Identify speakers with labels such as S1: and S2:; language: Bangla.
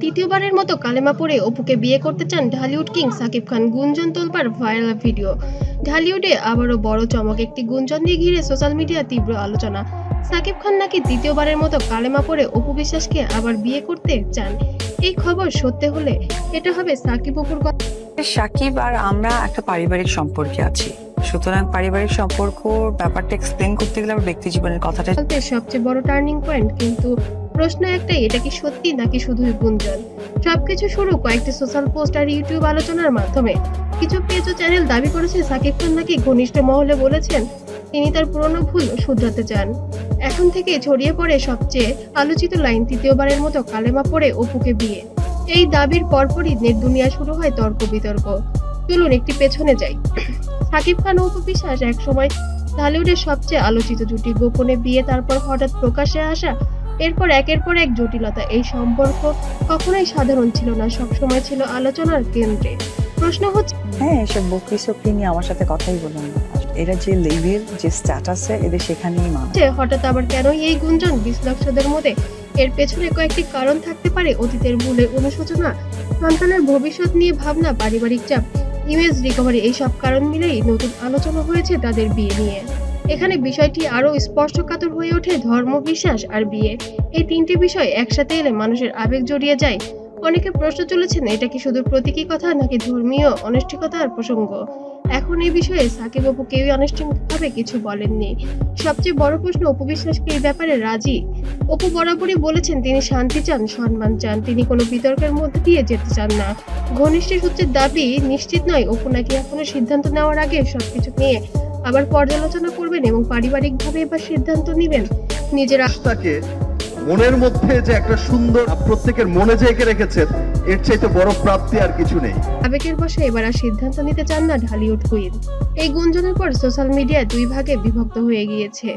S1: তৃতীয়বারের মতো কালেমা পড়ে অপুকে বিয়ে করতে চান ঢালিউড কিং সাকিব খান। গুঞ্জন তোলপাড়, ভাইরাল ভিডিও। ঢালিউডে আবারও বড় চমক, একটি গুঞ্জন দিয়ে ঘিরে সোশ্যাল মিডিয়া তীব্র আলোচনা। সাকিব খান নাকি তৃতীয়বারের মতো কালেমা পড়ে অপু বিশ্বাসকে আবার বিয়ে করতে চান। এই খবর সত্য হলে এটা হবে সাকিব অপুর কথা।
S2: সাকিব আর আমরা একটা পারিবারিক সম্পর্কে আছি, সুতরাং পারিবারিক সম্পর্ক ব্যাপারটা এক্সপ্লেন করতে গেলে আমার ব্যক্তি জীবনের কথাটা
S1: সবচেয়ে বড় টার্নিং পয়েন্ট। কিন্তু প্রশ্ন একটাই, এটা কি সত্যি নাকি শুধুই গুঞ্জন? সবকিছু শুরু কয়েকটি সোশ্যাল পোস্ট আর ইউটিউব আলোচনার মাধ্যমে। কিছু পেজ ও চ্যানেল দাবি করেছে সাকিব খান নাকি ঘনিষ্ঠ মহলে বলেছেন তিনি তার পুরনো ভুল শুধরাতে চান। এখন থেকে ছড়িয়ে পড়ে সবচেয়ে আলোচিত লাইন, তৃতীয়বারের মতো কালেমা পড়ে অপুকে বিয়ে। এই দাবির পরপরই নেট দুনিয়া শুরু হয় তর্ক বিতর্ক। চলুন একটি পেছনে যাই। সাকিব খান ও অপু বিশ্বাস একসময় ঢালিউডের সবচেয়ে আলোচিত জুটি। গোপনে বিয়ে, তারপর হঠাৎ প্রকাশ্যে আসা, এরপর একের পর এক জটিলতা। এই সম্পর্ক কখনোই সাধারণ ছিল না, সবসময় ছিল আলোচনার কেন্দ্রে। প্রশ্ন হচ্ছে,
S2: হ্যাঁ, এসব বকরি সকরি নিয়ে আমার সাথে কথাই বলুন না। এরা যে লেভেল, যে স্ট্যাটাসে, এদের সেখানেই মানে
S1: হঠাৎ আবার কেন এই গুঞ্জন? বিশ্লেষকদের মতে এর পেছনে কয়েকটি কারণ থাকতে পারে। অতীতের ভুলের অনুশোচনা, সন্তানের ভবিষ্যৎ নিয়ে ভাবনা, পারিবারিক চাপ, ইমেজ রিকভারি, এইসব কারণ মিলেই নতুন আলোচনা হয়েছে তাদের বিয়ে নিয়ে। এখানে বিষয়টি আরো স্পষ্টকাতর হয়ে ওঠে, ধর্ম, বিশ্বাস আর বিয়ে। এই তিনটি বিষয় একসাথে এলে মানুষের আবেগ জড়িয়ে যায়। অনেকে প্রশ্ন তুলেছেন, এটা কি শুধু প্রতীকী কথা নাকি ধর্মীয় অনিশ্চয়তার প্রসঙ্গ? এখন এই বিষয়ে সাকিব অপু কেউই আনুষ্ঠানিকভাবে কিছু বলেননি। সবচেয়ে বড় প্রশ্ন, অপু বিশ্বাস কি এই ব্যাপারে রাজি? অপু বরাবরই বলেছেন তিনি শান্তি চান, সম্মান চান, তিনি কোনো বিতর্কের মধ্যে দিয়ে যেতে চান না। ঘনিষ্ঠ সূত্রের দাবি নিশ্চিত নয় অপু নাকি এখনো সিদ্ধান্ত নেওয়ার আগে সবকিছু নিয়ে আবার পর্যালোচনা করবেন এবং পারিবারিকভাবে এবার সিদ্ধান্ত নেবেন। নিজের
S3: আস্থাকে, মনের মধ্যে যে একটা সুন্দর প্রত্যেকের মনে যে এঁকে রেখেছেন, এর চাইতে বড় প্রাপ্তি আর কিছু নেই।
S1: আবেগের বশে এবার আর সিদ্ধান্ত নিতে চান না ঢালিউড কুইন। এই গুঞ্জনের পর সোশ্যাল মিডিয়া দুই ভাগে বিভক্ত হয়ে গিয়েছে।